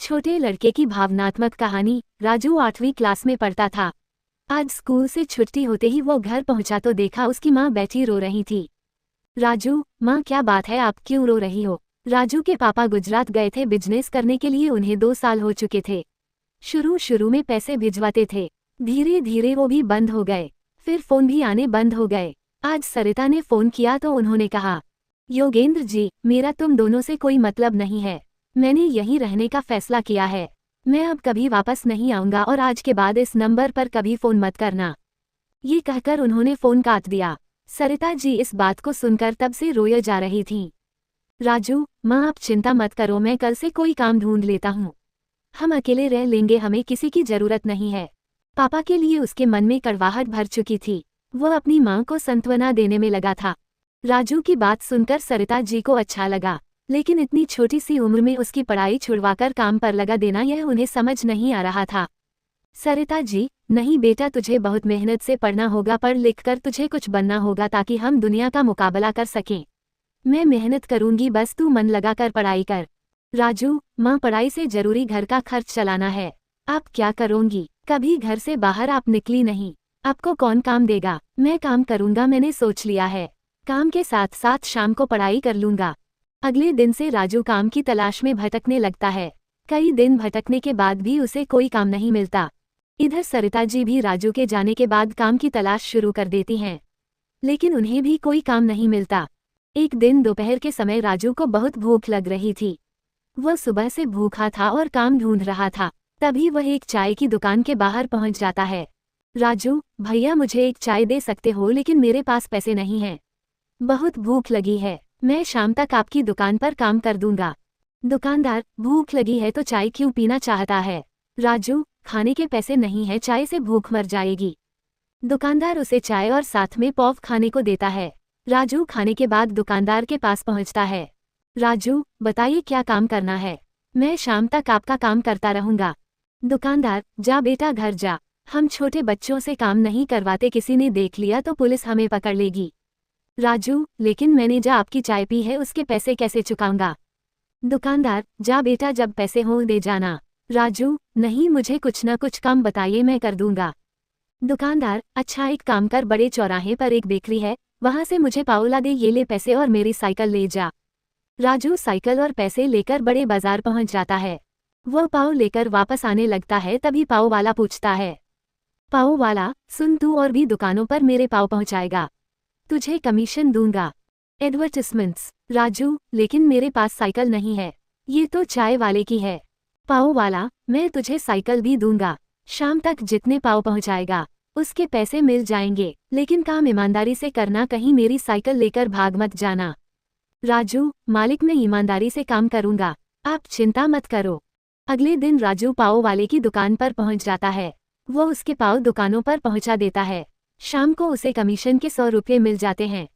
छोटे लड़के की भावनात्मक कहानी। राजू 8वीं क्लास में पढ़ता था। आज स्कूल से छुट्टी होते ही वो घर पहुंचा तो देखा उसकी माँ बैठी रो रही थी। राजू, माँ क्या बात है, आप क्यों रो रही हो? राजू के पापा गुजरात गए थे बिजनेस करने के लिए, उन्हें 2 साल हो चुके थे। शुरू में पैसे भिजवाते थे, धीरे धीरे वो भी बंद हो गए, फिर फोन भी आने बंद हो गए। आज सरिता ने फोन किया तो उन्होंने कहा, योगेंद्र जी, मेरा तुम दोनों से कोई मतलब नहीं है। मैंने यहीं रहने का फैसला किया है। मैं अब कभी वापस नहीं आऊंगा और आज के बाद इस नंबर पर कभी फोन मत करना। ये कहकर उन्होंने फोन काट दिया। सरिता जी इस बात को सुनकर तब से रोए जा रही थीं। राजू, माँ आप चिंता मत करो, मैं कल से कोई काम ढूंढ लेता हूँ। हम अकेले रह लेंगे, हमें किसी की जरूरत नहीं है। पापा के लिए उसके मन में कड़वाहट भर चुकी थी। वह अपनी माँ को सांत्वना देने में लगा था। राजू की बात सुनकर सरिता जी को अच्छा लगा, लेकिन इतनी छोटी सी उम्र में उसकी पढ़ाई छुड़वाकर काम पर लगा देना यह उन्हें समझ नहीं आ रहा था। सरिता जी, नहीं बेटा, तुझे बहुत मेहनत से पढ़ना होगा, पढ़ लिख कर तुझे कुछ बनना होगा ताकि हम दुनिया का मुकाबला कर सकें। मैं मेहनत करूंगी, बस तू मन लगाकर पढ़ाई कर। राजू, माँ पढ़ाई से जरूरी घर का खर्च चलाना है। आप क्या करोगी? कभी घर से बाहर आप निकली नहीं, आपको कौन काम देगा? मैं काम करूंगा, मैंने सोच लिया है। काम के साथ साथ शाम को पढ़ाई कर लूंगा। अगले दिन से राजू काम की तलाश में भटकने लगता है। कई दिन भटकने के बाद भी उसे कोई काम नहीं मिलता। इधर सरिता जी भी राजू के जाने के बाद काम की तलाश शुरू कर देती हैं, लेकिन उन्हें भी कोई काम नहीं मिलता। एक दिन दोपहर के समय राजू को बहुत भूख लग रही थी। वह सुबह से भूखा था और काम ढूंढ रहा था। तभी वह एक चाय की दुकान के बाहर पहुंच जाता है। राजू, भैया मुझे एक चाय दे सकते हो, लेकिन मेरे पास पैसे नहीं हैं। बहुत भूख लगी है, मैं शाम तक आपकी दुकान पर काम कर दूंगा। दुकानदार, भूख लगी है तो चाय क्यों पीना चाहता है? राजू, खाने के पैसे नहीं है, चाय से भूख मर जाएगी। दुकानदार उसे चाय और साथ में पॉफ खाने को देता है। राजू खाने के बाद दुकानदार के पास पहुंचता है। राजू, बताइए क्या काम करना है? मैं शाम तक आपका काम करता रहूंगा। दुकानदार, जा बेटा घर जा, हम छोटे बच्चों से काम नहीं करवाते, किसी ने देख लिया तो पुलिस हमें पकड़ लेगी। राजू, लेकिन मैंने जा आपकी चाय पी है, उसके पैसे कैसे चुकाऊंगा? दुकानदार, जा बेटा, जब पैसे हों दे जाना। राजू, नहीं, मुझे कुछ न कुछ काम बताइए, मैं कर दूंगा। दुकानदार, अच्छा एक काम कर, बड़े चौराहे पर एक बेकरी है, वहां से मुझे पाव ला दे, ये ले पैसे और मेरी साइकिल ले जा। राजू साइकिल और पैसे लेकर बड़े बाजार पहुंच जाता है। वह पाव लेकर वापस आने लगता है, तभी पाव वाला पूछता है, पाव वाला सुन, तू और भी दुकानों पर मेरे पाव पहुंचाएगा, तुझे कमीशन दूंगा। एडवर्टिजमेंट्स। राजू, लेकिन मेरे पास साइकिल नहीं है, ये तो चाय वाले की है। पाव वाला, मैं तुझे साइकिल भी दूंगा, शाम तक जितने पाव पहुंचाएगा उसके पैसे मिल जाएंगे, लेकिन काम ईमानदारी से करना, कहीं मेरी साइकिल लेकर भाग मत जाना। राजू, मालिक मैं ईमानदारी से काम करूंगा, आप चिंता मत करो। अगले दिन राजू पाव वाले की दुकान पर पहुंच जाता है। वो उसके पाव दुकानों पर पहुंचा देता है। शाम को उसे कमीशन के 100 रुपये मिल जाते हैं।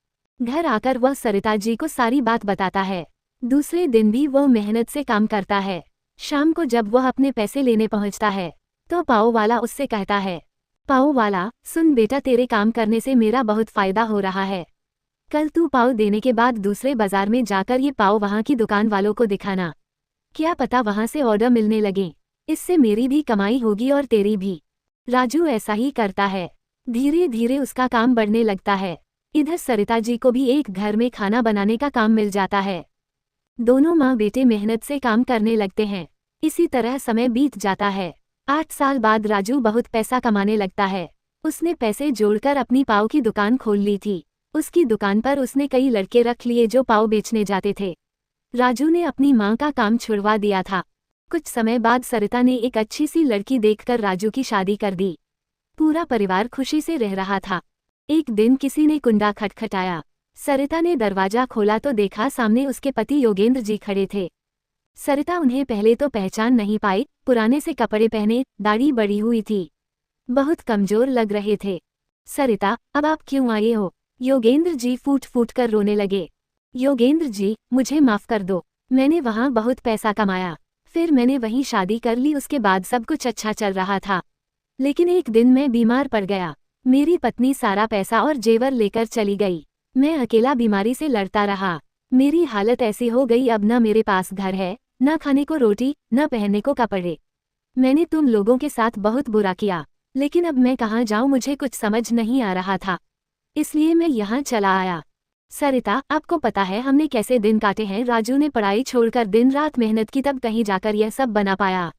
घर आकर वह सरिता जी को सारी बात बताता है। दूसरे दिन भी वह मेहनत से काम करता है। शाम को जब वह अपने पैसे लेने पहुंचता है तो पाव वाला उससे कहता है, पाव वाला सुन बेटा, तेरे काम करने से मेरा बहुत फायदा हो रहा है। कल तू पाव देने के बाद दूसरे बाजार में जाकर ये पाव वहां की दुकान वालों को दिखाना, क्या पता वहां से ऑर्डर मिलने लगे, इससे मेरी भी कमाई होगी और तेरी भी। राजू ऐसा ही करता है। धीरे धीरे उसका काम बढ़ने लगता है। इधर सरिता जी को भी एक घर में खाना बनाने का काम मिल जाता है। दोनों माँ बेटे मेहनत से काम करने लगते हैं। इसी तरह समय बीत जाता है। 8 साल बाद राजू बहुत पैसा कमाने लगता है। उसने पैसे जोड़कर अपनी पाव की दुकान खोल ली थी। उसकी दुकान पर उसने कई लड़के रख लिए जो पाव बेचने जाते थे। राजू ने अपनी माँ का काम छुड़वा दिया था। कुछ समय बाद सरिता ने एक अच्छी सी लड़की देखकर राजू की शादी कर दी। पूरा परिवार खुशी से रह रहा था। एक दिन किसी ने कुंडा खटखटाया। सरिता ने दरवाजा खोला तो देखा सामने उसके पति योगेंद्र जी खड़े थे। सरिता उन्हें पहले तो पहचान नहीं पाई। पुराने से कपड़े पहने, दाढ़ी बड़ी हुई थी, बहुत कमजोर लग रहे थे। सरिता, अब आप क्यों आए हो? योगेंद्र जी फूट फूट कर रोने लगे। योगेंद्र जी, मुझे माफ कर दो, मैंने वहाँ बहुत पैसा कमाया, फिर मैंने वहीं शादी कर ली, उसके बाद सब कुछ अच्छा चल रहा था, लेकिन एक दिन मैं बीमार पड़ गया। मेरी पत्नी सारा पैसा और जेवर लेकर चली गई। मैं अकेला बीमारी से लड़ता रहा। मेरी हालत ऐसी हो गई, अब न मेरे पास घर है, न खाने को रोटी, न पहनने को कपड़े। मैंने तुम लोगों के साथ बहुत बुरा किया, लेकिन अब मैं कहाँ जाऊँ, मुझे कुछ समझ नहीं आ रहा था, इसलिए मैं यहाँ चला आया। सरिता, आपको पता है हमने कैसे दिन काटे हैं। राजू ने पढ़ाई छोड़कर दिन रात मेहनत की, तब कहीं जाकर यह सब बना पाया।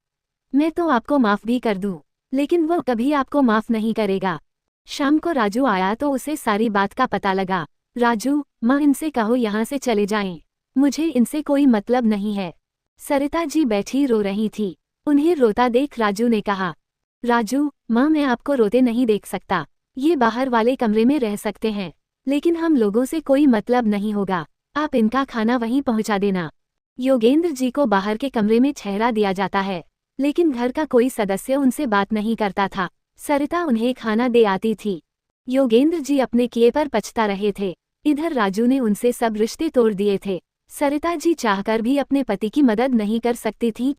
मैं तो आपको माफ़ भी कर दूँ, लेकिन वो कभी आपको माफ़ नहीं करेगा। शाम को राजू आया तो उसे सारी बात का पता लगा। राजू, माँ इनसे कहो यहाँ से चले जाएं, मुझे इनसे कोई मतलब नहीं है। सरिता जी बैठी रो रही थी। उन्हें रोता देख राजू ने कहा, राजू, माँ मैं आपको रोते नहीं देख सकता। ये बाहर वाले कमरे में रह सकते हैं, लेकिन हम लोगों से कोई मतलब नहीं होगा। आप इनका खाना वहीं पहुँचा देना। योगेंद्र जी को बाहर के कमरे में ठहरा दिया जाता है, लेकिन घर का कोई सदस्य उनसे बात नहीं करता था। सरिता उन्हें खाना दे आती थी। योगेंद्र जी अपने किए पर पछता रहे थे। इधर राजू ने उनसे सब रिश्ते तोड़ दिए थे। सरिता जी चाहकर भी अपने पति की मदद नहीं कर सकती थी।